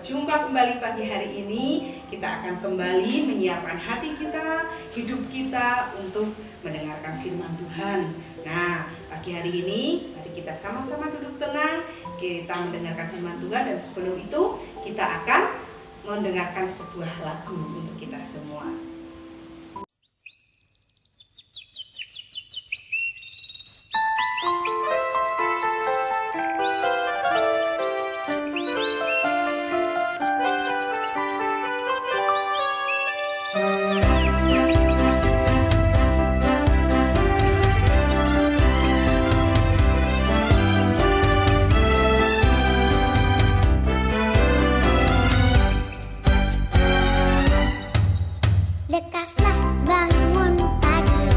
berjumpa kembali pagi hari ini. Kita akan kembali menyiapkan hati kita, hidup kita untuk mendengarkan firman Tuhan. Nah, pagi hari ini mari kita sama-sama duduk tenang, kita mendengarkan firman Tuhan. Dan sebelum itu kita akan mendengarkan sebuah lagu untuk kita semua. Lekaslah bangun pagi,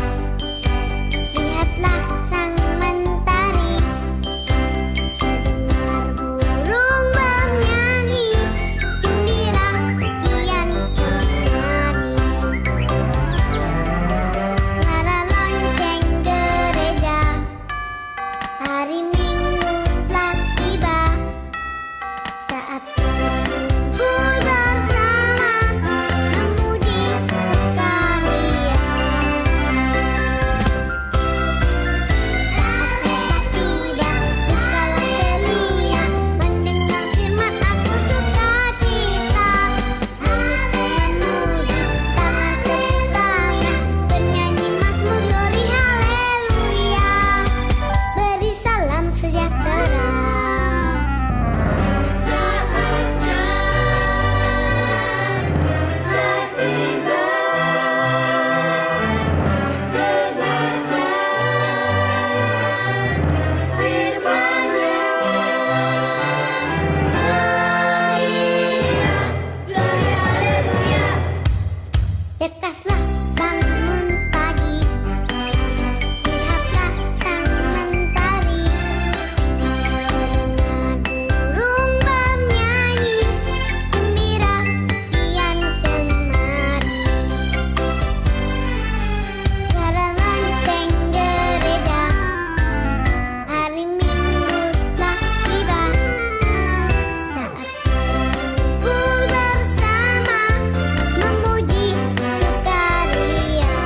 lihatlah sang mentari, terdengar burung bernyanyi, gembira kian kemari. Suara lonceng gereja, hari Minggu telah tiba, saat berkumpul bersama memuji sukaria. Saat tiba, bukalah telinga, mendengar firman aku sukacita. Memuji, tangan tepuk tangan, bernyanyi mazmur glori haleluya. Beri salam sejahtera. Saatnya bertiba, dengarkan firman-Nya, teriak glori haleluya. Lekaslah bangun pagi, lihatlah sang mentari, terdengar burung bernyanyi, gembira kian kemari. Suara lonceng gereja, hari Minggu telah tiba, saat berkumpul bersama memuji sukaria.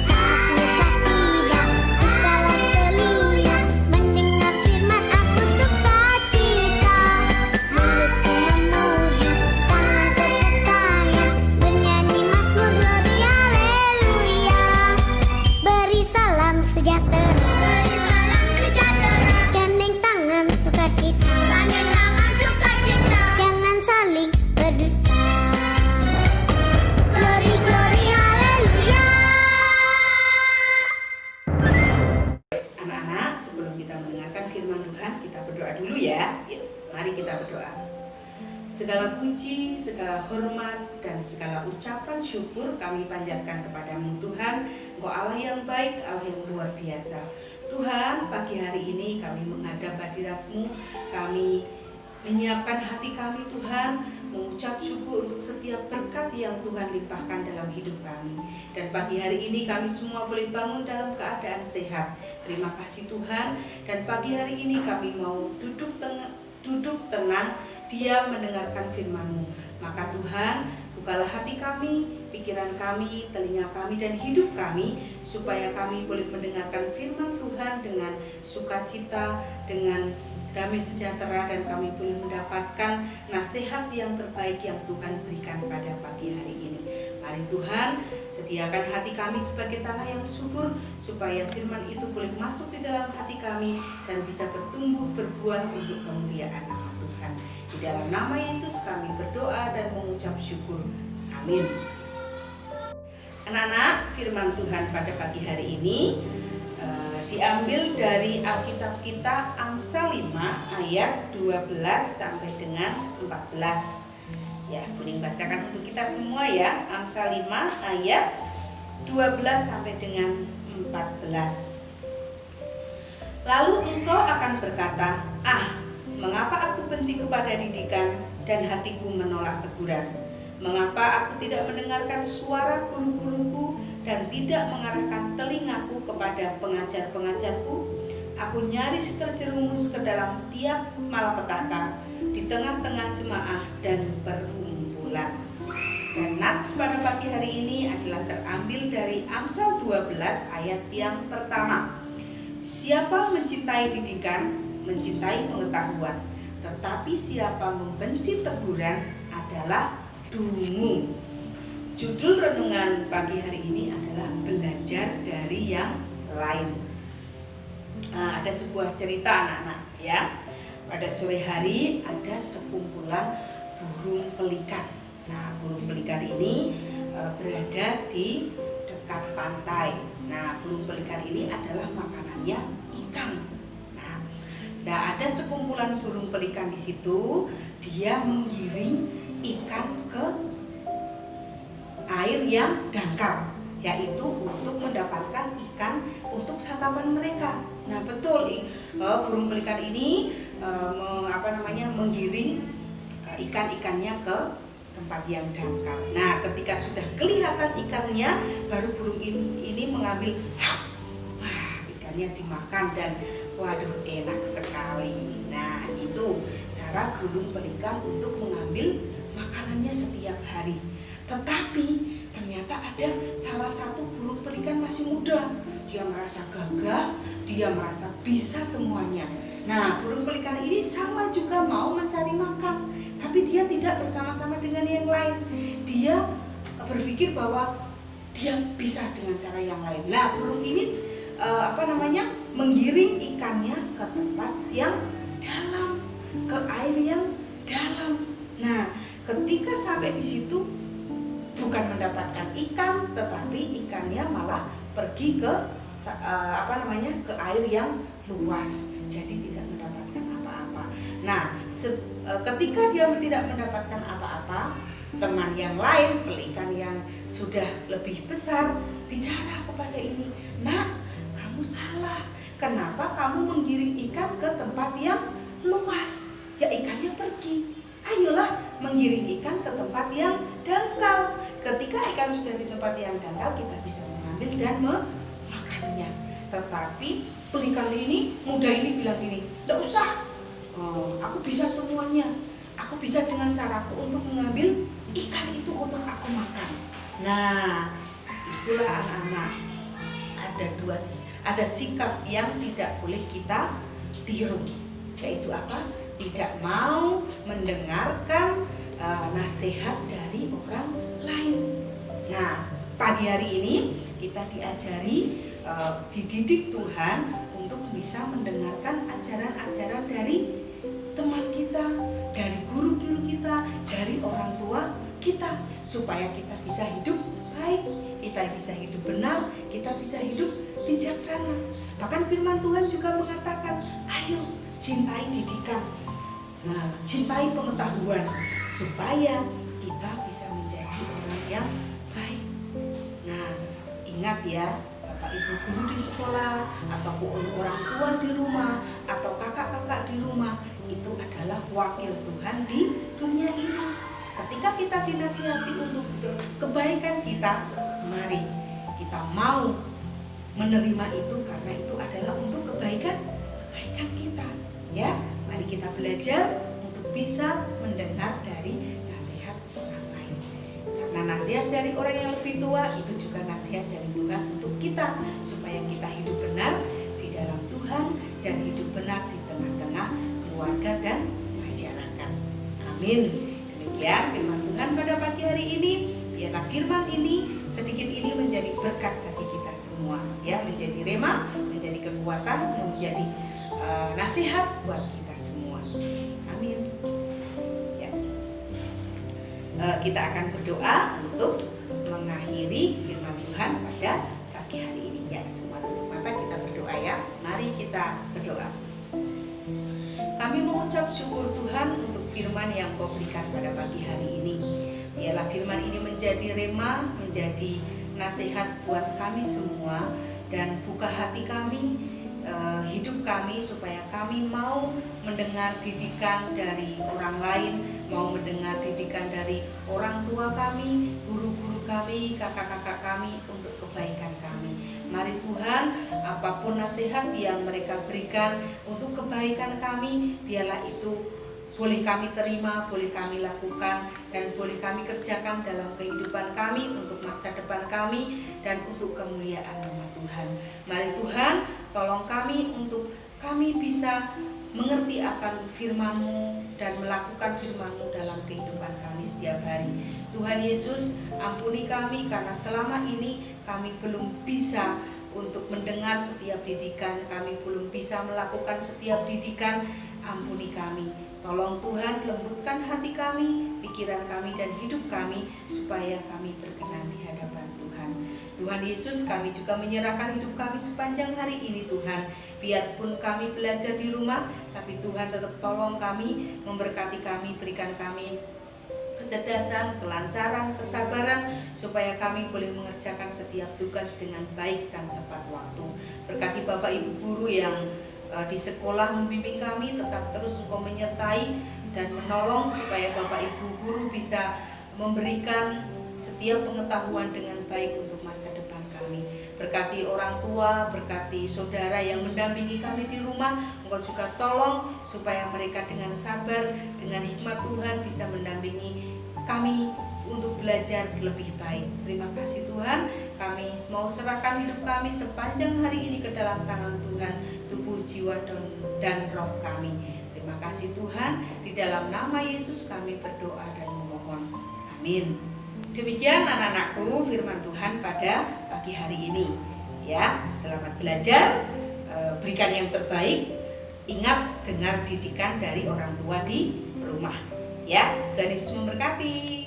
Saatnya tiba, bukalah telinga, mendengar firman aku sukacita. Mulutku memuji, tangan tepuk tangan, bernyanyi mazmur glori haleluya. Beri salam sejahtera, gandeng tangan sukacita, jangan saling berdusta. Glori glori haleluya. Anak-anak, sebelum kita mendengarkan firman Tuhan, kita berdoa dulu ya. Yuk, mari kita berdoa. Segala puji, segala hormat, dan segala ucapan syukur kami panjatkan kepadamu Tuhan. Engkau Allah yang baik, Allah yang luar biasa. Tuhan, pagi hari ini kami menghadap hadirat-Mu, kami menyiapkan hati kami Tuhan, mengucap syukur untuk setiap berkat yang Tuhan limpahkan dalam hidup kami. Dan pagi hari ini kami semua boleh bangun dalam keadaan sehat. Terima kasih Tuhan. Dan pagi hari ini kami mau duduk tenang, diam mendengarkan firman-Mu. Maka Tuhan, bukalah hati kami, pikiran kami, telinga kami, dan hidup kami, supaya kami boleh mendengarkan firman Tuhan dengan sukacita, dengan damai sejahtera, dan kami boleh mendapatkan nasihat yang terbaik yang Tuhan berikan pada pagi hari ini. Mari Tuhan, sediakan hati kami sebagai tanah yang subur, supaya firman itu boleh masuk di dalam hati kami dan bisa bertumbuh berbuah untuk kemuliaan nama Tuhan. Di dalam nama Yesus kami berdoa dan mengucap syukur. Amin. Anak-anak, firman Tuhan pada pagi hari ini diambil dari Alkitab kita Amsal 5 ayat 12 sampai dengan 14. Ya, Kuning bacakan untuk kita semua ya. Amsal 5 ayat 12 sampai dengan 14. Lalu engkau akan berkata, mengapa aku benci kepada didikan dan hatiku menolak teguran? Mengapa aku tidak mendengarkan suara guru-guruku dan tidak mengarahkan telingaku kepada pengajar-pengajarku? aku nyaris terjerumus ke dalam tiap malapetaka di tengah-tengah jemaah dan perkumpulan. Dan nats pada pagi hari ini adalah terambil dari Amsal 12 ayat yang pertama. Siapa mencintai didikan, mencintai pengetahuan, tetapi siapa membenci teguran adalah dungu. Judul renungan pagi hari ini adalah belajar dari yang lain. Ada sebuah cerita anak-anak ya. Pada sore hari ada sekumpulan burung pelikan. Nah, burung pelikan ini berada di dekat pantai. Nah, burung pelikan ini adalah makanannya ikan. Nah, ada sekumpulan burung pelikan di situ. Dia menggiring ikan ke air yang dangkal, yaitu untuk mendapatkan ikan untuk santapan mereka. Nah, betul, burung pelikan ini menggiring ikan-ikannya ke tempat yang dangkal. Nah, ketika sudah kelihatan ikannya, baru burung ini mengambil, ikannya dimakan dan waduh, enak sekali. Nah, itu cara burung pelikan untuk mengambil makanannya setiap hari. Tetapi ternyata ada salah satu burung pelikan masih muda. Dia merasa gagah, dia merasa bisa semuanya. Nah, burung pelikan ini sama juga mau mencari makan, tapi dia tidak bersama-sama dengan yang lain. Dia berpikir bahwa dia bisa dengan cara yang lain. Nah, burung ini menggiring ikannya ke tempat yang dalam, ke air yang dalam. Nah, ketika sampai di situ bukan mendapatkan ikan, tetapi ikannya malah pergi ke ke air yang luas, jadi tidak mendapatkan apa-apa. Nah, ketika dia tidak mendapatkan apa-apa, teman yang lain, pelikan yang sudah lebih besar, bicara kepada ini, "Nak, kamu salah. Kenapa kamu menggiring ikan ke tempat yang luas? Ya, ikannya pergi. Ayolah menggiring ikan ke tempat yang dangkal. Ketika ikan sudah di tempat yang dangkal, kita bisa mengambil dan memakannya." Tetapi pelikan ini, muda ini bilang gini, "Tidak usah, aku bisa semuanya. Aku bisa dengan caraku untuk mengambil ikan itu untuk aku makan." Nah, itulah anak-anak. Ada sikap yang tidak boleh kita tiru, yaitu apa? Tidak mau mendengarkan nasihat dari orang lain. Nah, pagi hari ini kita diajari, dididik Tuhan untuk bisa mendengarkan ajaran-ajaran dari teman kita, dari guru-guru kita, dari orang tua kita, supaya kita bisa hidup baik, kita bisa hidup benar, kita bisa hidup bijaksana. Bahkan firman Tuhan juga mengatakan, ayo cintai didikan, cintai pengetahuan, supaya kita bisa menjadi orang yang baik. Nah, ingat ya, Bapak Ibu guru di sekolah, ataupun orang tua di rumah, atau kakak-kakak di rumah, itu adalah wakil Tuhan di dunia ini. Ketika kita dinasihati untuk kebaikan kita, mari kita mau menerima itu, karena itu adalah untuk kebaikan kita. Ya, mari kita belajar untuk bisa mendengar dari nasihat orang lain. Karena nasihat dari orang yang lebih tua itu juga nasihat dari Tuhan untuk kita, supaya kita hidup benar di dalam Tuhan dan hidup benar di tengah-tengah keluarga dan masyarakat. Amin. Demikian firman Tuhan pada pagi hari ini. Biarlah firman ini sedikit ini menjadi berkat bagi kita semua, ya, menjadi rema, menjadi kekuatan, menjadi nasihat buat kita semua. Amin. Ya. Kita akan berdoa untuk mengakhiri firman Tuhan pada pagi hari ini. Ya, semua tutup mata, kita berdoa ya. Mari kita berdoa. Kami mengucap syukur Tuhan untuk firman yang Kau berikan pada pagi hari ini. Biarlah firman ini menjadi rema, menjadi nasihat buat kami semua, dan buka hati kami, hidup kami, supaya kami mau mendengar didikan dari orang lain, mau mendengar didikan dari orang tua kami, guru-guru kami, kakak-kakak kami, untuk kebaikan kami. Mari Tuhan, apapun nasihat yang mereka berikan untuk kebaikan kami, biarlah itu boleh kami terima, boleh kami lakukan, dan boleh kami kerjakan dalam kehidupan kami, untuk masa depan kami, dan untuk kemuliaan nama Tuhan. Mari Tuhan, tolong kami untuk kami bisa mengerti akan firman-Mu dan melakukan firman-Mu dalam kehidupan kami setiap hari. Tuhan Yesus, ampuni kami karena selama ini kami belum bisa untuk mendengar setiap didikan, kami belum bisa melakukan setiap didikan. Ampuni kami. Tolong Tuhan, lembutkan hati kami, pikiran kami, dan hidup kami, supaya kami berkenan di hadapan Tuhan. Tuhan Yesus, kami juga menyerahkan hidup kami sepanjang hari ini Tuhan. Biarpun kami belajar di rumah, tapi Tuhan tetap tolong kami, memberkati kami, berikan kami kecerdasan, kelancaran, kesabaran, supaya kami boleh mengerjakan setiap tugas dengan baik dan tepat waktu. Berkati Bapak Ibu guru yang di sekolah membimbing kami, tetap terus Engkau menyertai dan menolong supaya Bapak Ibu guru bisa memberikan setiap pengetahuan dengan baik untuk masa depan kami. Berkati orang tua, berkati saudara yang mendampingi kami di rumah, Engkau juga tolong supaya mereka dengan sabar, dengan hikmat Tuhan bisa mendampingi kami untuk belajar lebih baik. Terima kasih Tuhan, kami mau serahkan hidup kami sepanjang hari ini ke dalam tangan Tuhan, tubuh, jiwa, dan roh kami. Terima kasih Tuhan, di dalam nama Yesus kami berdoa dan memohon. Amin. Demikian anak-anakku firman Tuhan pada pagi hari ini. Ya, selamat belajar, berikan yang terbaik. Ingat dengar didikan dari orang tua di rumah. Ya, Tuhan Yesus memberkati.